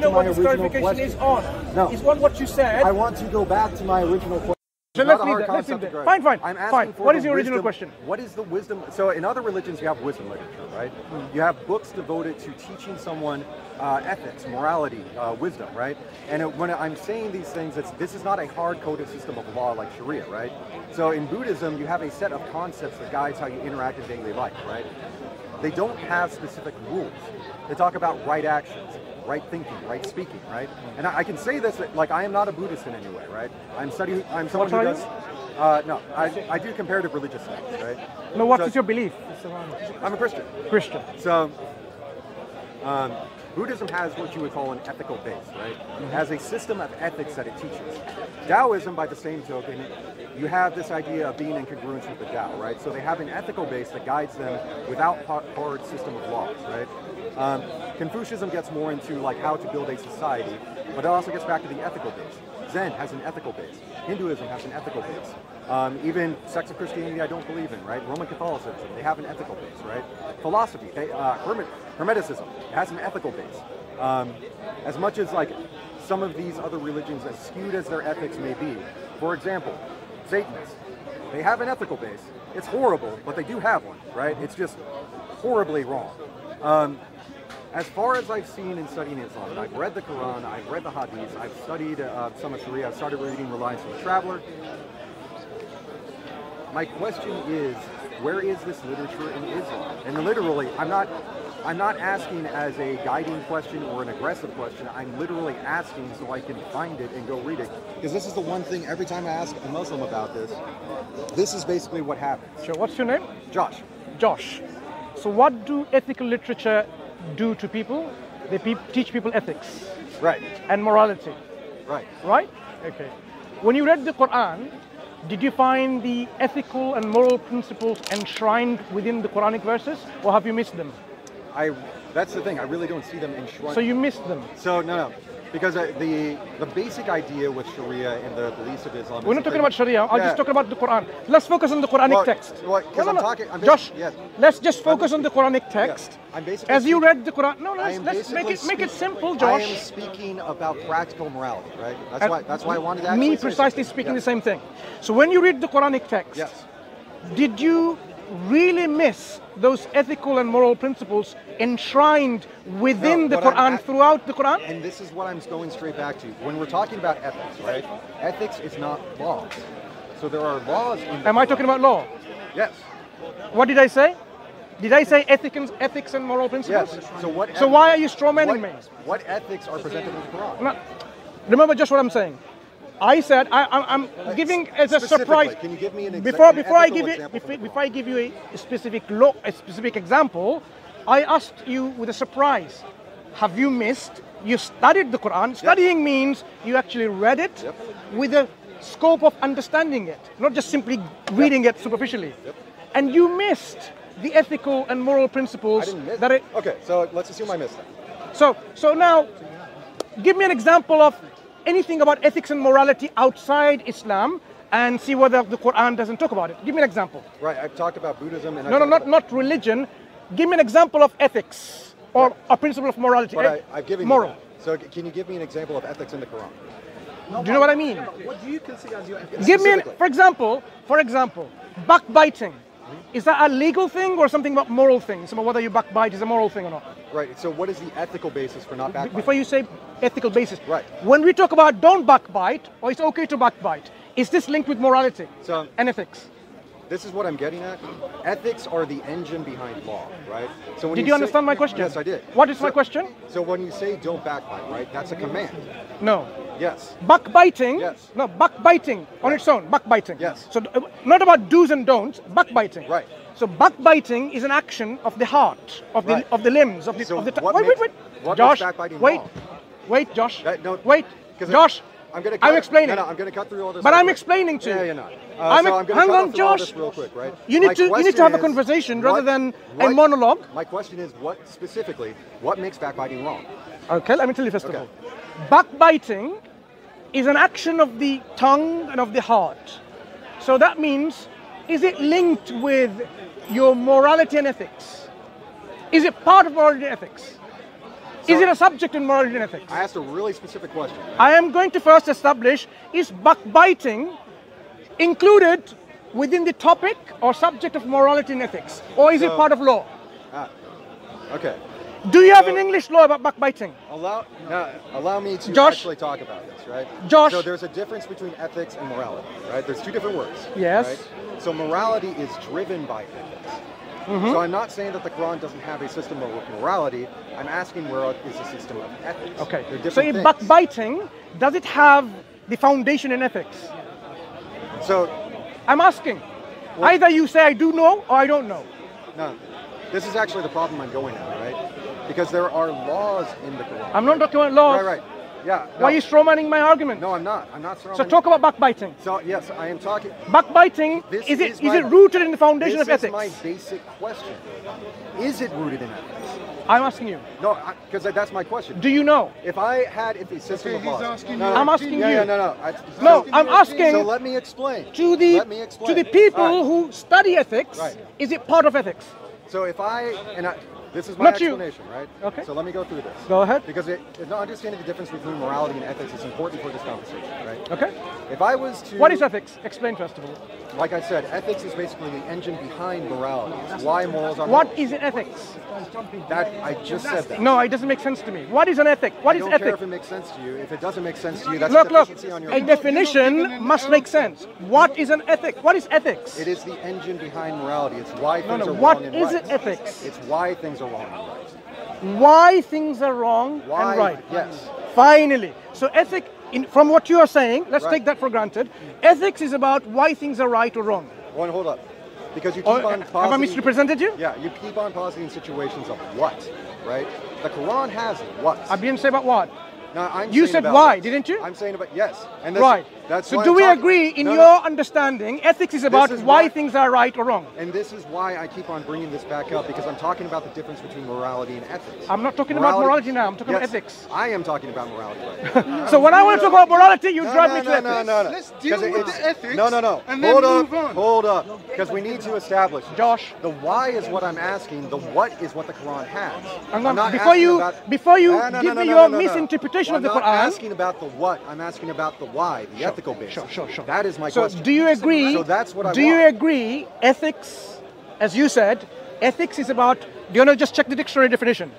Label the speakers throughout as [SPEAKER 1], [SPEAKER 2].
[SPEAKER 1] to my
[SPEAKER 2] this
[SPEAKER 1] original
[SPEAKER 2] clarification
[SPEAKER 1] question.
[SPEAKER 2] is on.
[SPEAKER 1] No.
[SPEAKER 2] It's on what you said.
[SPEAKER 1] I want to go back to my original question.
[SPEAKER 2] So let's leave that. Let's leave that. Fine, fine,
[SPEAKER 1] I'm asking
[SPEAKER 2] fine.
[SPEAKER 1] for
[SPEAKER 2] What
[SPEAKER 1] the
[SPEAKER 2] is your original
[SPEAKER 1] wisdom-
[SPEAKER 2] question?
[SPEAKER 1] What is the wisdom? So in other religions, you have wisdom literature, right? You have books devoted to teaching someone ethics, morality, wisdom, right? And when I'm saying these things, this is not a hard-coded system of law like Sharia, right? So in Buddhism, you have a set of concepts that guides how you interact in daily life, right? They don't have specific rules. They talk about right actions, right thinking, right speaking, right? And I can say this, like I am not a Buddhist in any way, right? I'm someone who does, no, I do comparative religious studies, right?
[SPEAKER 2] No, what is your belief?
[SPEAKER 1] I'm a Christian.
[SPEAKER 2] Christian.
[SPEAKER 1] So, Buddhism has what you would call an ethical base, right? It has a system of ethics that it teaches. Taoism, by the same token, you have this idea of being in congruence with the Tao, right? So they have an ethical base that guides them without hard system of laws, right? Confucianism gets more into like how to build a society, but it also gets back to the ethical base. Zen has an ethical base. Hinduism has an ethical base. Even sects of Christianity I don't believe in, right? Roman Catholicism, they have an ethical base, right? Philosophy, Hermeticism, it has an ethical base. As much as like some of these other religions, as skewed as their ethics may be, for example, Satanists, they have an ethical base. It's horrible, but they do have one, right? It's just horribly wrong. As far as I've seen in studying Islam, and I've read the Quran, I've read the Hadiths, I've studied some of Sharia, I've started reading Reliance on the Traveler. My question is, where is this literature in Islam? And literally, I'm not asking as a guiding question or an aggressive question. I'm literally asking so I can find it and go read it. Because this is the one thing, every time I ask a Muslim about this is basically what happens.
[SPEAKER 2] Sure. What's your name?
[SPEAKER 1] Josh.
[SPEAKER 2] Josh. So what do ethical literature do to people? They teach people ethics.
[SPEAKER 1] Right.
[SPEAKER 2] And morality.
[SPEAKER 1] Right.
[SPEAKER 2] Right? Okay. When you read the Quran, did you find the ethical and moral principles enshrined within the Quranic verses, or have you missed them?
[SPEAKER 1] That's the thing, I really don't see them enshrined.
[SPEAKER 2] So you missed them?
[SPEAKER 1] So, no. Because the basic idea with Sharia and the beliefs of Islam...
[SPEAKER 2] We're not talking about Sharia, I'm just talking about the Quran. Let's focus on the Quranic text. Josh, let's just focus on the Quranic text. As you read the Quran... No, let's make it simple, Josh.
[SPEAKER 1] I am speaking about practical morality, right? That's why I wanted to actually
[SPEAKER 2] me precisely speaking the same thing. So when you read the Quranic text, did you really miss those ethical and moral principles enshrined within the Quran, throughout the Quran?
[SPEAKER 1] And this is what I'm going straight back to. When we're talking about ethics, right? Ethics is not laws. So there are laws in the
[SPEAKER 2] Am I talking about law?
[SPEAKER 1] Yes.
[SPEAKER 2] What did I say? Did I say ethics and moral principles?
[SPEAKER 1] Yes.
[SPEAKER 2] So why are you strawmanning me?
[SPEAKER 1] What ethics are presented in the Quran?
[SPEAKER 2] No, remember just what I'm saying. I said I'm giving as a surprise.
[SPEAKER 1] Can you give me an example?
[SPEAKER 2] Before I give you a specific example, I asked you with a surprise. Have you missed? You studied the Quran. Studying means you actually read it with a scope of understanding it, not just simply reading it superficially. And you missed the ethical and moral principles.
[SPEAKER 1] I didn't miss
[SPEAKER 2] that it.
[SPEAKER 1] Okay, so let's assume I missed that.
[SPEAKER 2] So now, give me an example of anything about ethics and morality outside Islam and see whether the Quran doesn't talk about it. Give me an example.
[SPEAKER 1] Right, I've talked about Buddhism and...
[SPEAKER 2] not religion. Give me an example of ethics or a principle of morality.
[SPEAKER 1] But I've given
[SPEAKER 2] moral.
[SPEAKER 1] you that. So can you give me an example of ethics in the Quran?
[SPEAKER 2] Do you know what I mean?
[SPEAKER 3] What do you consider as your ethics?
[SPEAKER 2] Give me, for example, backbiting. Is that a legal thing or something about moral things? About whether you backbite is a moral thing or not?
[SPEAKER 1] Right. So what is the ethical basis for not backbiting?
[SPEAKER 2] Before you say ethical basis.
[SPEAKER 1] Right.
[SPEAKER 2] When we talk about don't backbite or it's okay to backbite, is this linked with morality and ethics?
[SPEAKER 1] This is what I'm getting at. Ethics are the engine behind law, right? So when
[SPEAKER 2] did you understand my question?
[SPEAKER 1] Yes, I did.
[SPEAKER 2] What is my question?
[SPEAKER 1] So when you say don't backbite, right? That's a command.
[SPEAKER 2] No.
[SPEAKER 1] Yes.
[SPEAKER 2] Backbiting.
[SPEAKER 1] Yes.
[SPEAKER 2] No, backbiting on its own. Backbiting.
[SPEAKER 1] Yes.
[SPEAKER 2] So not about do's and don'ts. Backbiting.
[SPEAKER 1] Right.
[SPEAKER 2] So backbiting is an action of the heart, of the limbs, of the
[SPEAKER 1] What
[SPEAKER 2] Josh,
[SPEAKER 1] makes backbiting
[SPEAKER 2] wait,
[SPEAKER 1] wrong?
[SPEAKER 2] Wait, Josh.
[SPEAKER 1] No,
[SPEAKER 2] wait, Josh.
[SPEAKER 1] I'm
[SPEAKER 2] explaining.
[SPEAKER 1] No, I'm going to cut through all this.
[SPEAKER 2] But I'm explaining to you.
[SPEAKER 1] Yeah, you're not.
[SPEAKER 2] Hang on, Josh.
[SPEAKER 1] Real quick, right?
[SPEAKER 2] You need to have a conversation rather than a monologue.
[SPEAKER 1] My question is, what makes backbiting wrong?
[SPEAKER 2] Okay, let me tell you first of all. Backbiting is an action of the tongue and of the heart. So that means, is it linked with your morality and ethics? Is it part of morality and ethics? Is it a subject in morality and ethics?
[SPEAKER 1] I asked a really specific question.
[SPEAKER 2] I am going to first establish, is backbiting included within the topic or subject of morality and ethics? Or is it part of law?
[SPEAKER 1] Okay.
[SPEAKER 2] Do you have an English law about backbiting?
[SPEAKER 1] Allow me to
[SPEAKER 2] Josh?
[SPEAKER 1] actually talk about this, right?
[SPEAKER 2] Josh?
[SPEAKER 1] So there's a difference between ethics and morality, right? There's two different words.
[SPEAKER 2] Yes.
[SPEAKER 1] Right? So morality is driven by ethics. So I'm not saying that the Quran doesn't have a system of morality. I'm asking where is a system of ethics.
[SPEAKER 2] Okay.
[SPEAKER 1] They're
[SPEAKER 2] So
[SPEAKER 1] different
[SPEAKER 2] in
[SPEAKER 1] things.
[SPEAKER 2] backbiting, does it have the foundation in ethics?
[SPEAKER 1] So,
[SPEAKER 2] I'm asking. Either you say I do know or I don't know.
[SPEAKER 1] no, this is actually the problem I'm going at, right? Because there are laws in the Quran.
[SPEAKER 2] I'm not talking about laws.
[SPEAKER 1] Right. Yeah.
[SPEAKER 2] Why are you strawmanning my argument?
[SPEAKER 1] No, I'm not. I'm not throwing.
[SPEAKER 2] So talk about backbiting.
[SPEAKER 1] So yes, I am talking.
[SPEAKER 2] Backbiting,
[SPEAKER 1] This
[SPEAKER 2] is it
[SPEAKER 1] my-
[SPEAKER 2] rooted in the foundation of
[SPEAKER 1] This is
[SPEAKER 2] ethics?
[SPEAKER 1] my basic question. Is it rooted in ethics?
[SPEAKER 2] I'm asking you.
[SPEAKER 1] No, because that's my question.
[SPEAKER 2] Do you know?
[SPEAKER 1] If I had a system of laws,
[SPEAKER 2] I'm asking you.
[SPEAKER 1] No.
[SPEAKER 2] No, I'm asking
[SPEAKER 1] So let me explain.
[SPEAKER 2] to the
[SPEAKER 1] Let me explain.
[SPEAKER 2] to the people
[SPEAKER 1] All right.
[SPEAKER 2] who study ethics,
[SPEAKER 1] Right.
[SPEAKER 2] is it part of ethics?
[SPEAKER 1] So if this is my
[SPEAKER 2] Not you.
[SPEAKER 1] explanation, right?
[SPEAKER 2] Okay.
[SPEAKER 1] So let me go through this.
[SPEAKER 2] Go ahead.
[SPEAKER 1] Because understanding the difference between morality and ethics is important for this conversation, right?
[SPEAKER 2] Okay.
[SPEAKER 1] If I was to...
[SPEAKER 2] What is ethics? Explain first of all.
[SPEAKER 1] Like I said, ethics is basically the engine behind morality. It's why morals are
[SPEAKER 2] What
[SPEAKER 1] morals.
[SPEAKER 2] is ethics?
[SPEAKER 1] That, I just said that.
[SPEAKER 2] No, it doesn't make sense to me. What is an ethic? What
[SPEAKER 1] I
[SPEAKER 2] is
[SPEAKER 1] don't care
[SPEAKER 2] ethics?
[SPEAKER 1] if it makes sense to you. If it doesn't make sense to you, that's
[SPEAKER 2] Look,
[SPEAKER 1] a
[SPEAKER 2] look.
[SPEAKER 1] deficiency on your
[SPEAKER 2] A
[SPEAKER 1] part.
[SPEAKER 2] definition must make sense. What is an ethic? What is ethics?
[SPEAKER 1] It is the engine behind morality. It's why things
[SPEAKER 2] no.
[SPEAKER 1] are
[SPEAKER 2] What
[SPEAKER 1] wrong and
[SPEAKER 2] is
[SPEAKER 1] right.
[SPEAKER 2] it, ethics?
[SPEAKER 1] It's why things are wrong and right.
[SPEAKER 2] Why things are wrong
[SPEAKER 1] Why?
[SPEAKER 2] and right.
[SPEAKER 1] Yes.
[SPEAKER 2] Finally. So ethic, from what you are saying, let's
[SPEAKER 1] Right.
[SPEAKER 2] take that for granted. Ethics is about why things are right or wrong.
[SPEAKER 1] Hold up. Because you keep
[SPEAKER 2] Or,
[SPEAKER 1] on
[SPEAKER 2] have I
[SPEAKER 1] positing...
[SPEAKER 2] misrepresented you?
[SPEAKER 1] Yeah, you keep on positing situations of what, right? The Quran has what.
[SPEAKER 2] I didn't say about what.
[SPEAKER 1] Now, I'm
[SPEAKER 2] You
[SPEAKER 1] saying
[SPEAKER 2] said
[SPEAKER 1] about
[SPEAKER 2] why,
[SPEAKER 1] what.
[SPEAKER 2] didn't you?
[SPEAKER 1] I'm saying about yes. And
[SPEAKER 2] Right.
[SPEAKER 1] That's
[SPEAKER 2] So
[SPEAKER 1] why
[SPEAKER 2] do
[SPEAKER 1] I'm
[SPEAKER 2] we
[SPEAKER 1] talking-
[SPEAKER 2] agree in
[SPEAKER 1] No,
[SPEAKER 2] your understanding, ethics is about
[SPEAKER 1] is
[SPEAKER 2] why
[SPEAKER 1] why-
[SPEAKER 2] things are right or wrong?
[SPEAKER 1] And this is why I keep on bringing this back up, because I'm talking about the difference between morality and ethics.
[SPEAKER 2] I'm not talking about morality now, I'm talking about
[SPEAKER 1] Yes,
[SPEAKER 2] ethics.
[SPEAKER 1] I am talking about morality right now.
[SPEAKER 2] So when I want to talk about morality, you drive me to ethics.
[SPEAKER 1] No.
[SPEAKER 3] Let's deal
[SPEAKER 1] 'Cause
[SPEAKER 3] with
[SPEAKER 1] it's-
[SPEAKER 3] the ethics
[SPEAKER 1] No.
[SPEAKER 3] and then move on.
[SPEAKER 1] Hold up. Because we need to establish.
[SPEAKER 2] Josh.
[SPEAKER 1] The why is what I'm asking. The what is what the Quran has.
[SPEAKER 2] Before
[SPEAKER 1] asking
[SPEAKER 2] you
[SPEAKER 1] about-
[SPEAKER 2] give me your misinterpretation of the
[SPEAKER 1] I'm not
[SPEAKER 2] Quran.
[SPEAKER 1] asking about the what. I'm asking about the why, the ethical basis.
[SPEAKER 2] Sure.
[SPEAKER 1] That is my
[SPEAKER 2] So
[SPEAKER 1] question.
[SPEAKER 2] do you agree?
[SPEAKER 1] So that's what I
[SPEAKER 2] Do
[SPEAKER 1] want.
[SPEAKER 2] you agree? Ethics, as you said, ethics is about. Do you want to just check the dictionary definition?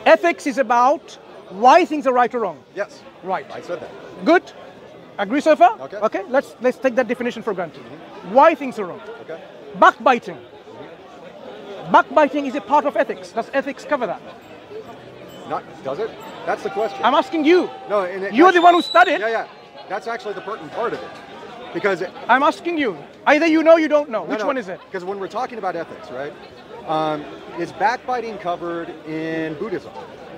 [SPEAKER 2] Ethics is about why things are right or wrong.
[SPEAKER 1] Yes.
[SPEAKER 2] Right.
[SPEAKER 1] I said that.
[SPEAKER 2] Good. Agree so far?
[SPEAKER 1] Okay.
[SPEAKER 2] Okay. Let's take that definition for granted. Why things are wrong.
[SPEAKER 1] Okay.
[SPEAKER 2] Backbiting. Backbiting is a part of ethics. Does ethics cover that?
[SPEAKER 1] Does it? That's the question.
[SPEAKER 2] I'm asking you.
[SPEAKER 1] No,
[SPEAKER 2] You're the one who studied.
[SPEAKER 1] Yeah. That's actually the pertinent part of it. Because
[SPEAKER 2] I'm asking you. Either you know or you don't know. Which one is it?
[SPEAKER 1] Because when we're talking about ethics, right? Is backbiting covered in Buddhism?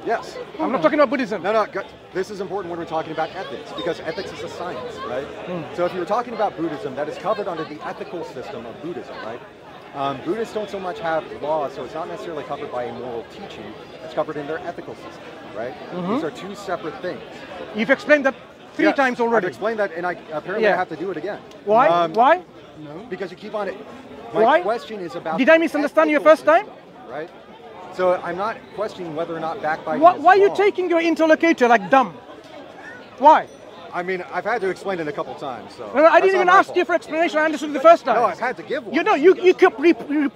[SPEAKER 1] Yes.
[SPEAKER 2] I'm not talking about Buddhism.
[SPEAKER 1] No. This is important when we're talking about ethics, because ethics is a science, right? So if you were talking about Buddhism, that is covered under the ethical system of Buddhism, right? Buddhists don't so much have laws, so it's not necessarily covered by a moral teaching. It's covered in their ethical system, right? These are two separate things.
[SPEAKER 2] You've explained that three
[SPEAKER 1] Yes,
[SPEAKER 2] times already.
[SPEAKER 1] I've explained that, and apparently
[SPEAKER 2] Yeah.
[SPEAKER 1] I have to do it again.
[SPEAKER 2] Why? Why?
[SPEAKER 1] Because you keep on it. My
[SPEAKER 2] Why?
[SPEAKER 1] question is about.
[SPEAKER 2] Did I misunderstand you
[SPEAKER 1] ethical
[SPEAKER 2] first time?
[SPEAKER 1] system, right? So I'm not questioning whether or not backbiting
[SPEAKER 2] Why
[SPEAKER 1] is
[SPEAKER 2] are you
[SPEAKER 1] wrong.
[SPEAKER 2] taking your interlocutor like dumb? Why?
[SPEAKER 1] I mean, I've had to explain it a couple times, so.
[SPEAKER 2] No, I
[SPEAKER 1] that's
[SPEAKER 2] didn't even
[SPEAKER 1] not my
[SPEAKER 2] ask
[SPEAKER 1] fault.
[SPEAKER 2] you for explanation. I understood the first time.
[SPEAKER 1] No, I've had to give one.
[SPEAKER 2] You keep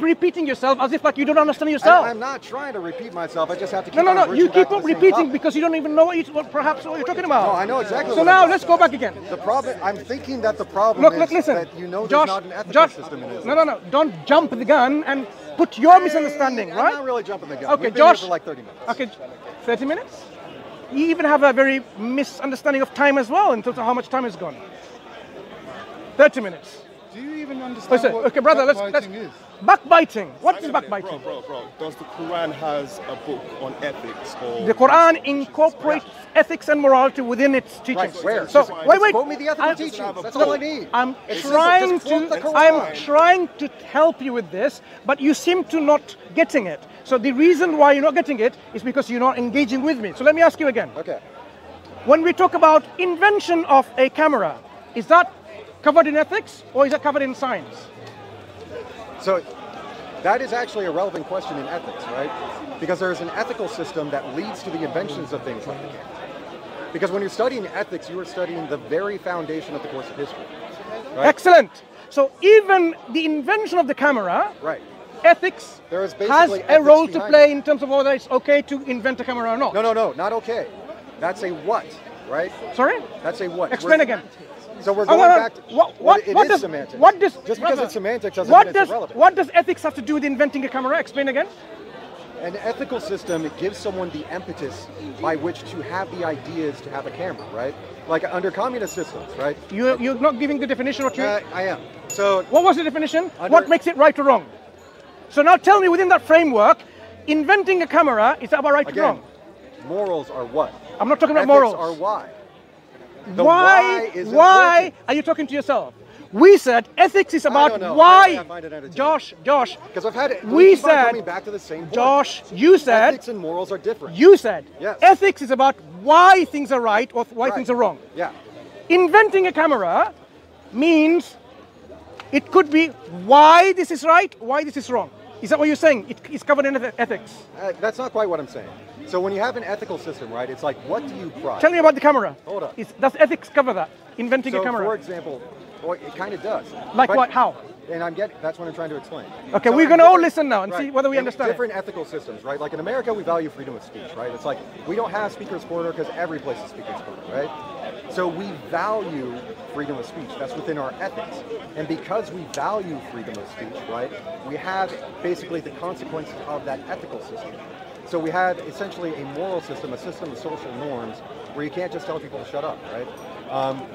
[SPEAKER 2] repeating yourself as if like you don't understand yourself.
[SPEAKER 1] I'm not trying to repeat myself. I just have to keep
[SPEAKER 2] No.
[SPEAKER 1] on
[SPEAKER 2] You
[SPEAKER 1] bridging
[SPEAKER 2] keep
[SPEAKER 1] back to
[SPEAKER 2] on
[SPEAKER 1] the same
[SPEAKER 2] repeating
[SPEAKER 1] topic.
[SPEAKER 2] because you don't even know perhaps what you're talking about.
[SPEAKER 1] No, I know exactly
[SPEAKER 2] So
[SPEAKER 1] what
[SPEAKER 2] now
[SPEAKER 1] I'm
[SPEAKER 2] let's
[SPEAKER 1] talking
[SPEAKER 2] go back again.
[SPEAKER 1] The problem, I'm thinking that the problem
[SPEAKER 2] Look,
[SPEAKER 1] is
[SPEAKER 2] listen.
[SPEAKER 1] that you know
[SPEAKER 2] Josh,
[SPEAKER 1] there's not an ethical
[SPEAKER 2] Josh,
[SPEAKER 1] system in Islam.
[SPEAKER 2] No. Don't jump the gun and put your misunderstanding,
[SPEAKER 1] I'm
[SPEAKER 2] right?
[SPEAKER 1] not really jumping the gun.
[SPEAKER 2] Okay,
[SPEAKER 1] We've been here
[SPEAKER 2] Josh.
[SPEAKER 1] for like 30 minutes.
[SPEAKER 2] Okay, 30 minutes? You even have a very misunderstanding of time as well in terms of how much time is gone. 30 minutes.
[SPEAKER 3] Do you even understand
[SPEAKER 2] Listen,
[SPEAKER 3] what
[SPEAKER 2] okay, brother, let's
[SPEAKER 3] backbiting is?
[SPEAKER 2] backbiting. What is backbiting?
[SPEAKER 4] Bro, does the Quran has a book on ethics? Or
[SPEAKER 2] The Quran incorporates ethics and morality within its teachings.
[SPEAKER 1] Right, where?
[SPEAKER 2] So
[SPEAKER 1] Just
[SPEAKER 2] wait.
[SPEAKER 1] quote me the ethical
[SPEAKER 2] I'm-
[SPEAKER 1] teachings. That's all I need.
[SPEAKER 2] I'm
[SPEAKER 1] It's
[SPEAKER 2] trying
[SPEAKER 1] simple. Just quote the
[SPEAKER 2] to.
[SPEAKER 1] Quran.
[SPEAKER 2] I'm trying to help you with this, but you seem to not getting it. So the reason why you're not getting it is because you're not engaging with me. So let me ask you again.
[SPEAKER 1] Okay.
[SPEAKER 2] When we talk about invention of a camera, is that covered in ethics or is that covered in science?
[SPEAKER 1] So that is actually a relevant question in ethics, right? Because there's an ethical system that leads to the inventions of things like the camera. Because when you're studying ethics, you are studying the very foundation of the course of history. Right?
[SPEAKER 2] Excellent. So even the invention of the camera,
[SPEAKER 1] Right.
[SPEAKER 2] ethics
[SPEAKER 1] There is
[SPEAKER 2] has
[SPEAKER 1] basically
[SPEAKER 2] a
[SPEAKER 1] ethics
[SPEAKER 2] role to
[SPEAKER 1] behind
[SPEAKER 2] play
[SPEAKER 1] it.
[SPEAKER 2] in terms of whether it's okay to invent a camera or not.
[SPEAKER 1] No, not okay. That's a what, right?
[SPEAKER 2] Sorry?
[SPEAKER 1] That's a what.
[SPEAKER 2] Explain again.
[SPEAKER 1] So we're
[SPEAKER 2] Oh,
[SPEAKER 1] going
[SPEAKER 2] no, no.
[SPEAKER 1] back to it
[SPEAKER 2] What
[SPEAKER 1] is
[SPEAKER 2] does
[SPEAKER 1] semantics.
[SPEAKER 2] what does
[SPEAKER 1] Just because it's semantics doesn't
[SPEAKER 2] what
[SPEAKER 1] mean
[SPEAKER 2] does
[SPEAKER 1] it's irrelevant.
[SPEAKER 2] what does ethics have to do with inventing a camera? Explain again.
[SPEAKER 1] An ethical system, it gives someone the impetus by which to have the ideas to have a camera, right? Like under communist systems, right?
[SPEAKER 2] You're not giving the definition. What you?
[SPEAKER 1] I am. So
[SPEAKER 2] What was the definition?
[SPEAKER 1] Under-
[SPEAKER 2] What makes it right or wrong? So now tell me, within that framework, inventing a camera is about right or
[SPEAKER 1] again,
[SPEAKER 2] wrong.
[SPEAKER 1] morals are what?
[SPEAKER 2] I'm not talking about
[SPEAKER 1] Ethics
[SPEAKER 2] morals.
[SPEAKER 1] are why. The
[SPEAKER 2] Why
[SPEAKER 1] is
[SPEAKER 2] why
[SPEAKER 1] important.
[SPEAKER 2] are you talking to yourself? We said ethics is
[SPEAKER 1] don't
[SPEAKER 2] about
[SPEAKER 1] know.
[SPEAKER 2] why.
[SPEAKER 1] I find it entertaining.
[SPEAKER 2] Josh,
[SPEAKER 1] Because I've had it.
[SPEAKER 2] we
[SPEAKER 1] keep on
[SPEAKER 2] said,
[SPEAKER 1] coming back to the same point.
[SPEAKER 2] Josh, you said,
[SPEAKER 1] ethics and morals are different.
[SPEAKER 2] you said,
[SPEAKER 1] Yes.
[SPEAKER 2] ethics is about why things are right or why
[SPEAKER 1] Right.
[SPEAKER 2] things are wrong.
[SPEAKER 1] Yeah.
[SPEAKER 2] Inventing a camera means it could be why this is right, why this is wrong. Is that what you're saying? It's covered in ethics.
[SPEAKER 1] That's not quite what I'm saying. So when you have an ethical system, right, it's like, what do you prize?
[SPEAKER 2] Tell me about the camera.
[SPEAKER 1] Hold up.
[SPEAKER 2] Does ethics cover that? Inventing
[SPEAKER 1] So
[SPEAKER 2] a camera.
[SPEAKER 1] for example, well, it kind of does.
[SPEAKER 2] Like
[SPEAKER 1] But-
[SPEAKER 2] what? How?
[SPEAKER 1] And that's what I'm trying to explain.
[SPEAKER 2] Okay,
[SPEAKER 1] So
[SPEAKER 2] we're
[SPEAKER 1] in
[SPEAKER 2] going to all
[SPEAKER 1] different-
[SPEAKER 2] listen now and see whether we
[SPEAKER 1] in
[SPEAKER 2] understand it.
[SPEAKER 1] different ethical systems, right? Like in America, we value freedom of speech, right? It's like we don't have speaker's corner because every place is speaker's corner, right? So we value freedom of speech. That's within our ethics. And because we value freedom of speech, right, we have basically the consequences of that ethical system. So we have essentially a moral system, a system of social norms, where you can't just tell people to shut up, right?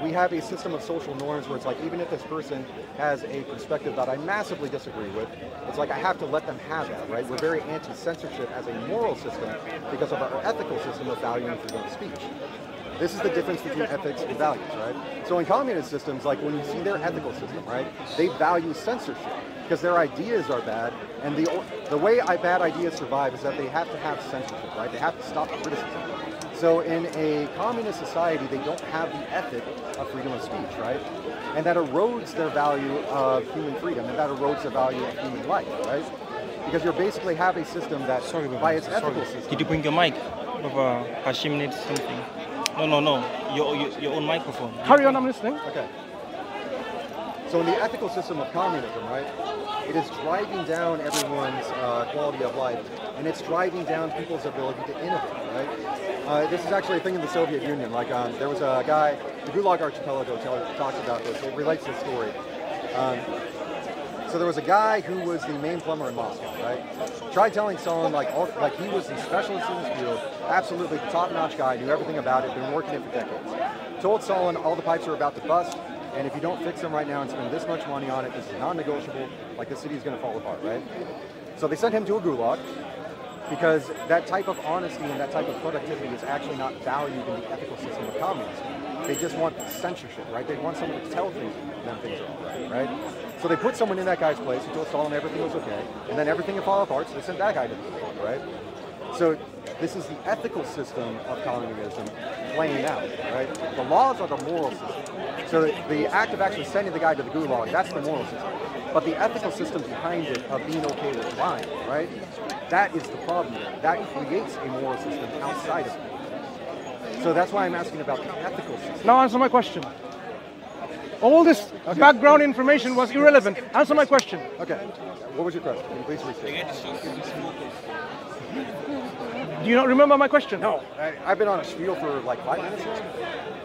[SPEAKER 1] We have a system of social norms where it's like, even if this person has a perspective that I massively disagree with, it's like I have to let them have that, right? We're very anti-censorship as a moral system because of our ethical system of valuing freedom of speech. This is the difference between ethics and values, right? So in communist systems, like when you see their ethical system, right, they value censorship because their ideas are bad, and the way bad ideas survive is that they have to have censorship, right? They have to stop criticism. So in a communist society, they don't have the ethic of freedom of speech, right? And that erodes their value of human freedom, and that erodes the value of human life, right? Because you basically have a system that, by its ethical system.
[SPEAKER 5] Did you bring your mic? Brother Hashim needs something. No. Your own microphone.
[SPEAKER 2] Carry on, I'm listening.
[SPEAKER 1] Okay. So in the ethical system of communism, right, it is driving down everyone's quality of life, and it's driving down people's ability to innovate, right? This is actually a thing in the Soviet Union. Like there was a guy, the Gulag Archipelago talks about this. It relates to the story. So there was a guy who was the main plumber in Moscow, right? Tried telling someone like he was the specialist in his field, absolutely top-notch guy, knew everything about it, been working it for decades. Told Stalin all the pipes are about to bust, and if you don't fix them right now and spend this much money on it, this is non-negotiable, like the city is going to fall apart, right? So they sent him to a gulag because that type of honesty and that type of productivity is actually not valued in the ethical system of communism. They just want censorship, right? They want someone to tell them things are all right? So they put someone in that guy's place who told Stalin everything was okay, and then everything would fall apart, so they sent that guy to the gulag, right? So this is the ethical system of communism playing out, right? The laws are the moral system. So the act of actually sending the guy to the gulag, that's the moral system. But the ethical system behind it of being okay with lying, right? That is the problem there. That creates a moral system outside of it. So that's why I'm asking about the ethical system.
[SPEAKER 2] Now answer my question. All this background information was irrelevant. Answer my question.
[SPEAKER 1] Okay. What was your question? Can you please restate?
[SPEAKER 2] Do you not remember my question?
[SPEAKER 1] No. I've been on a spiel for like 5 minutes now.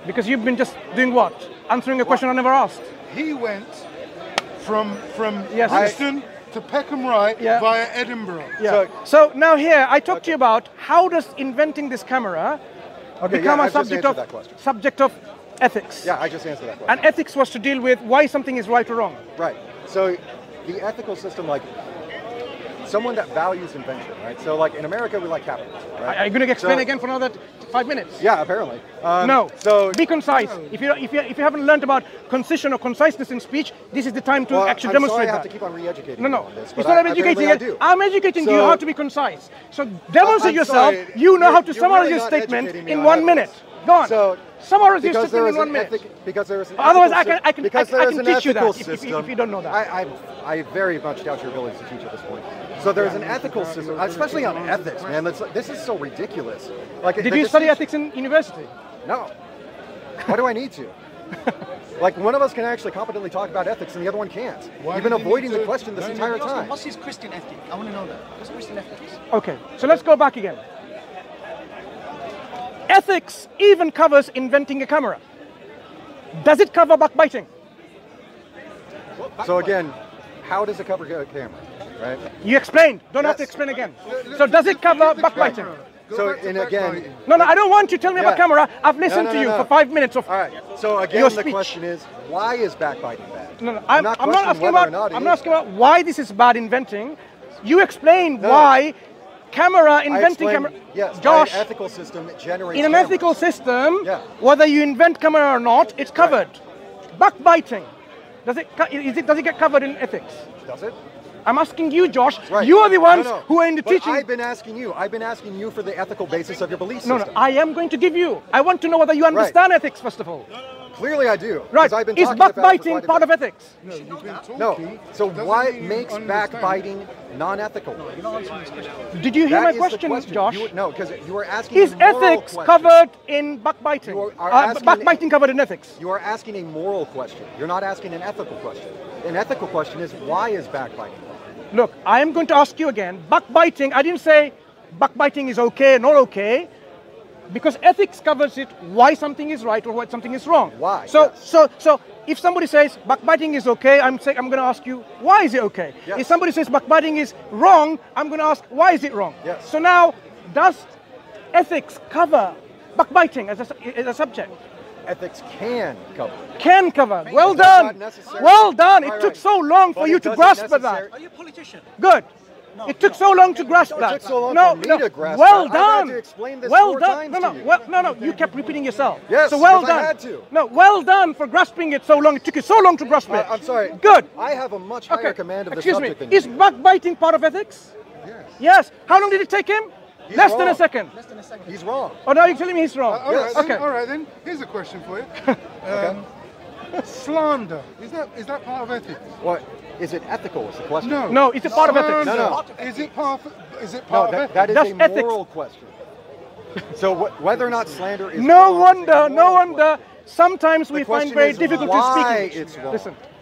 [SPEAKER 2] Because you've been just doing what? Answering a question I never asked.
[SPEAKER 3] He went from
[SPEAKER 2] Yes.
[SPEAKER 3] Kristen to Peckham Rye
[SPEAKER 2] Yeah.
[SPEAKER 3] via Edinburgh.
[SPEAKER 2] Yeah. So now here, I talked to you about how does inventing this camera become
[SPEAKER 1] yeah,
[SPEAKER 2] a
[SPEAKER 1] I've just answered that question.
[SPEAKER 2] subject of ethics.
[SPEAKER 1] Yeah, I just answered that question.
[SPEAKER 2] And ethics was to deal with why something is right or wrong.
[SPEAKER 1] Right. So the ethical system, like someone that values invention, right? So like in America, we like capitalism, right?
[SPEAKER 2] Are you going to explain
[SPEAKER 1] So-
[SPEAKER 2] again for another 5 minutes?
[SPEAKER 1] Yeah, apparently.
[SPEAKER 2] No.
[SPEAKER 1] So
[SPEAKER 2] Be concise. If you haven't learned about concision or conciseness in speech, this is the time to
[SPEAKER 1] well,
[SPEAKER 2] actually
[SPEAKER 1] I'm
[SPEAKER 2] demonstrate
[SPEAKER 1] sorry I have
[SPEAKER 2] that.
[SPEAKER 1] to keep on re-educating
[SPEAKER 2] No,
[SPEAKER 1] you
[SPEAKER 2] no.
[SPEAKER 1] on this,
[SPEAKER 2] It's
[SPEAKER 1] but
[SPEAKER 2] not I'm
[SPEAKER 1] apparently
[SPEAKER 2] educating
[SPEAKER 1] I
[SPEAKER 2] you.
[SPEAKER 1] do.
[SPEAKER 2] I'm educating you
[SPEAKER 1] So-
[SPEAKER 2] how to be concise. So demonstrate
[SPEAKER 1] I'm
[SPEAKER 2] yourself.
[SPEAKER 1] sorry,
[SPEAKER 2] You know how to
[SPEAKER 1] you're
[SPEAKER 2] summarize
[SPEAKER 1] really
[SPEAKER 2] your
[SPEAKER 1] not
[SPEAKER 2] statement
[SPEAKER 1] educating me
[SPEAKER 2] in
[SPEAKER 1] on
[SPEAKER 2] 1 minute.
[SPEAKER 1] ethics.
[SPEAKER 2] Go on.
[SPEAKER 1] So
[SPEAKER 2] Summarize your
[SPEAKER 1] because there
[SPEAKER 2] statement
[SPEAKER 1] is
[SPEAKER 2] in 1
[SPEAKER 1] an
[SPEAKER 2] minute.
[SPEAKER 1] ethic, because there is an
[SPEAKER 2] Otherwise,
[SPEAKER 1] ethical
[SPEAKER 2] I can
[SPEAKER 1] because there is
[SPEAKER 2] teach
[SPEAKER 1] an
[SPEAKER 2] you that
[SPEAKER 1] ethical
[SPEAKER 2] if you
[SPEAKER 1] system.
[SPEAKER 2] don't know that.
[SPEAKER 1] I very much doubt your ability to teach at this point. So there's an ethical system, especially on ethics, man. This is so ridiculous. Like,
[SPEAKER 2] Did you study ethics in university?
[SPEAKER 1] No. Why do I need to? Like, one of us can actually competently talk about ethics and the other one can't.
[SPEAKER 3] Why
[SPEAKER 1] You've been
[SPEAKER 3] do you
[SPEAKER 1] avoiding
[SPEAKER 3] need
[SPEAKER 1] the
[SPEAKER 3] to-
[SPEAKER 1] question this entire time.
[SPEAKER 6] What's his Christian ethic? I want to know that. What's Christian ethics?
[SPEAKER 2] Okay, so let's go back again. Ethics even covers inventing a camera. Does it cover backbiting?
[SPEAKER 1] So again, how does it cover a camera, right?
[SPEAKER 2] You explained. Don't have to
[SPEAKER 1] Yes.
[SPEAKER 2] explain again. So does it cover backbiting?
[SPEAKER 1] So, and again,
[SPEAKER 2] No, I don't want you to tell me about
[SPEAKER 1] Yeah.
[SPEAKER 2] camera. I've listened
[SPEAKER 1] No,
[SPEAKER 2] to
[SPEAKER 1] no,
[SPEAKER 2] you
[SPEAKER 1] no.
[SPEAKER 2] for 5 minutes of.
[SPEAKER 1] all right. So again,
[SPEAKER 2] Your
[SPEAKER 1] the
[SPEAKER 2] speech.
[SPEAKER 1] question is, why is backbiting bad?
[SPEAKER 2] No,
[SPEAKER 1] I'm
[SPEAKER 2] I'm
[SPEAKER 1] not
[SPEAKER 2] not
[SPEAKER 1] questioning
[SPEAKER 2] asking
[SPEAKER 1] whether
[SPEAKER 2] about.
[SPEAKER 1] or not it
[SPEAKER 2] I'm
[SPEAKER 1] is
[SPEAKER 2] not asking
[SPEAKER 1] bad.
[SPEAKER 2] about why this is bad inventing. You explain
[SPEAKER 1] No.
[SPEAKER 2] why camera
[SPEAKER 1] I
[SPEAKER 2] inventing
[SPEAKER 1] explained,
[SPEAKER 2] camera.
[SPEAKER 1] yes,
[SPEAKER 2] Josh,
[SPEAKER 1] by an ethical system it generates
[SPEAKER 2] in an
[SPEAKER 1] cameras.
[SPEAKER 2] ethical system,
[SPEAKER 1] Yeah.
[SPEAKER 2] whether you invent camera or not, it's covered. Backbiting, does it get covered in ethics?
[SPEAKER 1] Does it?
[SPEAKER 2] I'm asking you, Josh.
[SPEAKER 1] Right.
[SPEAKER 2] You are the ones
[SPEAKER 1] No, no.
[SPEAKER 2] who are in the
[SPEAKER 1] But
[SPEAKER 2] teaching.
[SPEAKER 1] I've been asking you for the ethical basis of your belief
[SPEAKER 2] No,
[SPEAKER 1] system.
[SPEAKER 2] I am going to give you. I want to know whether you understand ethics first of all.
[SPEAKER 1] Clearly I do. 'cause
[SPEAKER 2] Right?
[SPEAKER 1] I've been
[SPEAKER 2] Is
[SPEAKER 1] talking about it for
[SPEAKER 2] backbiting
[SPEAKER 1] quite a
[SPEAKER 2] part
[SPEAKER 1] bit.
[SPEAKER 2] of ethics?
[SPEAKER 3] No, you've been talking.
[SPEAKER 1] No. So
[SPEAKER 3] doesn't
[SPEAKER 1] why
[SPEAKER 3] mean you
[SPEAKER 1] makes
[SPEAKER 3] understand.
[SPEAKER 1] backbiting non-ethical?
[SPEAKER 2] Did you hear
[SPEAKER 1] That
[SPEAKER 2] my
[SPEAKER 1] is the
[SPEAKER 2] question, Josh?
[SPEAKER 1] No, because you were asking
[SPEAKER 2] Is
[SPEAKER 1] a moral
[SPEAKER 2] ethics
[SPEAKER 1] question.
[SPEAKER 2] covered in backbiting?
[SPEAKER 1] You are asking-
[SPEAKER 2] Backbiting covered in ethics?
[SPEAKER 1] You are asking a moral question. You're not asking an ethical question. An ethical question is, why is backbiting wrong?
[SPEAKER 2] Look, I am going to ask you again. Backbiting, I didn't say backbiting is okay, not okay, because ethics covers it why something is right or why something is wrong.
[SPEAKER 1] Why?
[SPEAKER 2] So,
[SPEAKER 1] Yes.
[SPEAKER 2] so if somebody says backbiting is okay, I'm going to ask you, why is it okay?
[SPEAKER 1] Yes.
[SPEAKER 2] If somebody says backbiting is wrong, I'm going to ask, why is it wrong?
[SPEAKER 1] Yes.
[SPEAKER 2] So now, does ethics cover backbiting as a subject?
[SPEAKER 1] Ethics can cover.
[SPEAKER 2] Can cover. Well
[SPEAKER 1] It does
[SPEAKER 2] done.
[SPEAKER 1] not necessarily-
[SPEAKER 2] Well done.
[SPEAKER 1] Right,
[SPEAKER 2] It took
[SPEAKER 1] right.
[SPEAKER 2] so long for
[SPEAKER 1] But
[SPEAKER 2] you
[SPEAKER 1] it
[SPEAKER 2] to
[SPEAKER 1] doesn't
[SPEAKER 2] grasp at that.
[SPEAKER 1] necessarily-
[SPEAKER 6] Are you a politician?
[SPEAKER 2] Good. It took so long to grasp
[SPEAKER 1] It
[SPEAKER 2] that.
[SPEAKER 1] took so long
[SPEAKER 2] no,
[SPEAKER 1] for me
[SPEAKER 2] no.
[SPEAKER 1] to grasp
[SPEAKER 2] Well
[SPEAKER 1] that. I've had
[SPEAKER 2] done.
[SPEAKER 1] to explain this
[SPEAKER 2] well
[SPEAKER 1] 4
[SPEAKER 2] done.
[SPEAKER 1] times
[SPEAKER 2] No,
[SPEAKER 1] to
[SPEAKER 2] no.
[SPEAKER 1] you.
[SPEAKER 2] Well, no. You kept repeating yourself.
[SPEAKER 1] Yes,
[SPEAKER 2] So well
[SPEAKER 1] because I
[SPEAKER 2] done.
[SPEAKER 1] had to.
[SPEAKER 2] No, well done for grasping it so long. It took you so long to grasp it.
[SPEAKER 1] I'm sorry.
[SPEAKER 2] Good.
[SPEAKER 1] I have a much higher command of the
[SPEAKER 2] Excuse
[SPEAKER 1] subject
[SPEAKER 2] me.
[SPEAKER 1] than you
[SPEAKER 2] Is
[SPEAKER 1] do.
[SPEAKER 2] backbiting part of ethics?
[SPEAKER 1] Yes.
[SPEAKER 2] Yes. How long did it take him?
[SPEAKER 1] He's
[SPEAKER 2] Less than a
[SPEAKER 1] wrong.
[SPEAKER 2] second.
[SPEAKER 1] He's wrong.
[SPEAKER 2] Oh, now you're telling me he's wrong.
[SPEAKER 3] All right,
[SPEAKER 1] Yes.
[SPEAKER 3] then,
[SPEAKER 2] Okay.
[SPEAKER 3] all right then. Here's a question for you.
[SPEAKER 1] Okay.
[SPEAKER 3] Slander. Is that part of ethics?
[SPEAKER 1] What? Is it ethical is the question?
[SPEAKER 3] No.
[SPEAKER 2] No, it's a part of ethics.
[SPEAKER 3] Slander.
[SPEAKER 1] No,
[SPEAKER 3] Is it part of? Is it
[SPEAKER 1] No,
[SPEAKER 3] part of ethics?
[SPEAKER 1] that is
[SPEAKER 2] That's
[SPEAKER 1] a
[SPEAKER 2] ethics.
[SPEAKER 1] moral question. So whether or not slander is
[SPEAKER 2] No
[SPEAKER 1] wrong is a
[SPEAKER 2] wonder, no
[SPEAKER 1] moral
[SPEAKER 2] wonder. Sometimes
[SPEAKER 1] The
[SPEAKER 2] we find
[SPEAKER 1] question
[SPEAKER 2] very
[SPEAKER 1] is
[SPEAKER 2] difficult to
[SPEAKER 1] why
[SPEAKER 2] speak English.
[SPEAKER 1] it's wrong.
[SPEAKER 2] Listen,
[SPEAKER 1] question.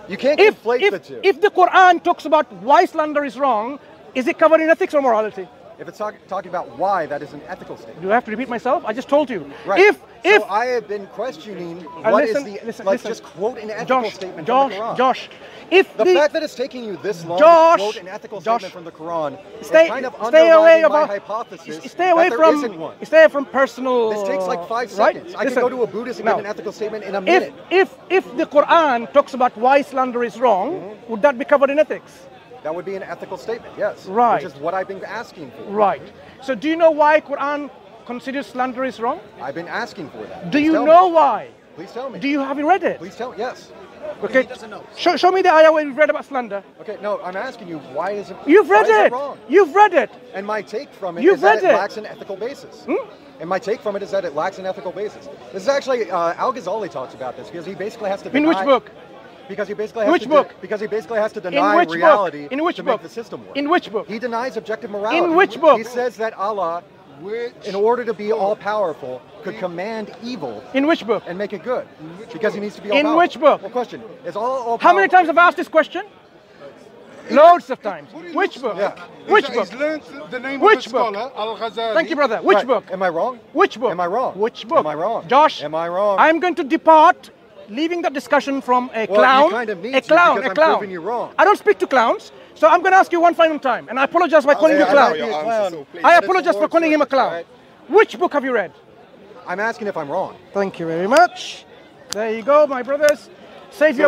[SPEAKER 1] You can't conflate the two.
[SPEAKER 2] if the Quran talks about why slander is wrong, is it covered in ethics or morality?
[SPEAKER 1] If it's talking about why, that is an ethical statement.
[SPEAKER 2] Do I have to repeat myself? I just told you.
[SPEAKER 1] Right.
[SPEAKER 2] If
[SPEAKER 1] so I have been questioning what is the
[SPEAKER 2] listen.
[SPEAKER 1] just quote an ethical
[SPEAKER 2] Josh,
[SPEAKER 1] statement
[SPEAKER 2] Josh,
[SPEAKER 1] from the Quran.
[SPEAKER 2] Josh, if
[SPEAKER 1] The fact that it's taking you this long
[SPEAKER 2] Josh,
[SPEAKER 1] to quote an ethical
[SPEAKER 2] Josh,
[SPEAKER 1] statement from the Quran
[SPEAKER 2] stay
[SPEAKER 1] is kind of
[SPEAKER 2] stay away
[SPEAKER 1] underlining my
[SPEAKER 2] about
[SPEAKER 1] hypothesis
[SPEAKER 2] stay away
[SPEAKER 1] that there
[SPEAKER 2] from
[SPEAKER 1] isn't one.
[SPEAKER 2] stay from personal.
[SPEAKER 1] This takes like 5
[SPEAKER 2] right?
[SPEAKER 1] seconds. I
[SPEAKER 2] Listen,
[SPEAKER 1] can go to a Buddhist and
[SPEAKER 2] now,
[SPEAKER 1] give an ethical statement in a
[SPEAKER 2] If
[SPEAKER 1] minute.
[SPEAKER 2] if the Quran talks about why slander is wrong,
[SPEAKER 1] Mm-hmm.
[SPEAKER 2] would that be covered in ethics?
[SPEAKER 1] That would be an ethical statement, yes.
[SPEAKER 2] Right.
[SPEAKER 1] Which is what I've been asking for.
[SPEAKER 2] Right. So do you know why Quran considers slander is wrong?
[SPEAKER 1] I've been asking for that.
[SPEAKER 2] Do
[SPEAKER 1] Please
[SPEAKER 2] you
[SPEAKER 1] tell
[SPEAKER 2] know
[SPEAKER 1] me.
[SPEAKER 2] why?
[SPEAKER 1] Please tell me.
[SPEAKER 2] Do you have you read it?
[SPEAKER 1] Please tell. Yes.
[SPEAKER 2] Okay.
[SPEAKER 6] He doesn't know.
[SPEAKER 2] Show me the ayah where you read about slander.
[SPEAKER 1] Okay. No, I'm asking you why is it?
[SPEAKER 2] You've read
[SPEAKER 1] why is
[SPEAKER 2] it.
[SPEAKER 1] wrong?
[SPEAKER 2] You've read it.
[SPEAKER 1] And my take from it
[SPEAKER 2] You've
[SPEAKER 1] is that
[SPEAKER 2] read
[SPEAKER 1] it
[SPEAKER 2] it.
[SPEAKER 1] lacks an ethical basis. And my take from it is that it lacks an ethical basis. This is actually Al-Ghazali talks about this because he basically has to
[SPEAKER 2] In
[SPEAKER 1] deny.
[SPEAKER 2] which book?
[SPEAKER 1] Because he basically has
[SPEAKER 2] Which
[SPEAKER 1] to
[SPEAKER 2] book?
[SPEAKER 1] because he basically has to
[SPEAKER 2] In
[SPEAKER 1] deny
[SPEAKER 2] which
[SPEAKER 1] reality
[SPEAKER 2] book? In which
[SPEAKER 1] to
[SPEAKER 2] book?
[SPEAKER 1] make the system work.
[SPEAKER 2] In which book?
[SPEAKER 1] He denies objective morality.
[SPEAKER 2] In which book?
[SPEAKER 1] He says that Allah,
[SPEAKER 3] Which?
[SPEAKER 1] in order to be all powerful, could command evil
[SPEAKER 2] In which book?
[SPEAKER 1] and make it good because he needs to be all
[SPEAKER 2] In
[SPEAKER 1] powerful.
[SPEAKER 2] which book?
[SPEAKER 1] Well, question is all
[SPEAKER 2] How many times have I asked this question? Loads of times.
[SPEAKER 3] What he
[SPEAKER 2] Which
[SPEAKER 3] looks
[SPEAKER 2] book?
[SPEAKER 1] Yeah.
[SPEAKER 2] Which
[SPEAKER 3] He's
[SPEAKER 2] book?
[SPEAKER 3] learned the name
[SPEAKER 2] Which
[SPEAKER 3] of the
[SPEAKER 2] book?
[SPEAKER 3] scholar, Al-Ghazali.
[SPEAKER 2] Thank you, brother. Which
[SPEAKER 1] Right.
[SPEAKER 2] book?
[SPEAKER 1] Am I wrong?
[SPEAKER 2] Which book?
[SPEAKER 1] Am I wrong?
[SPEAKER 2] Which book?
[SPEAKER 1] Am I wrong?
[SPEAKER 2] Josh,
[SPEAKER 1] Am I wrong?
[SPEAKER 2] I'm going to depart, leaving that discussion from a
[SPEAKER 1] Well, you
[SPEAKER 2] clown.
[SPEAKER 1] kind of need
[SPEAKER 2] a
[SPEAKER 1] to
[SPEAKER 2] clown,
[SPEAKER 1] because
[SPEAKER 2] a
[SPEAKER 1] I'm
[SPEAKER 2] clown.
[SPEAKER 1] proving you wrong.
[SPEAKER 2] I don't speak to clowns, so I'm going to ask you one final time, and I apologize for calling you a
[SPEAKER 1] I
[SPEAKER 2] clown.
[SPEAKER 1] might be a clown,
[SPEAKER 4] so please.
[SPEAKER 2] I
[SPEAKER 1] but it's
[SPEAKER 2] apologize
[SPEAKER 1] the
[SPEAKER 2] for calling him a
[SPEAKER 1] Lord's
[SPEAKER 2] clown.
[SPEAKER 1] service,
[SPEAKER 2] Which book have you read?
[SPEAKER 1] all right? I'm asking if I'm wrong.
[SPEAKER 2] Thank you very much. There you go, my brothers. Save your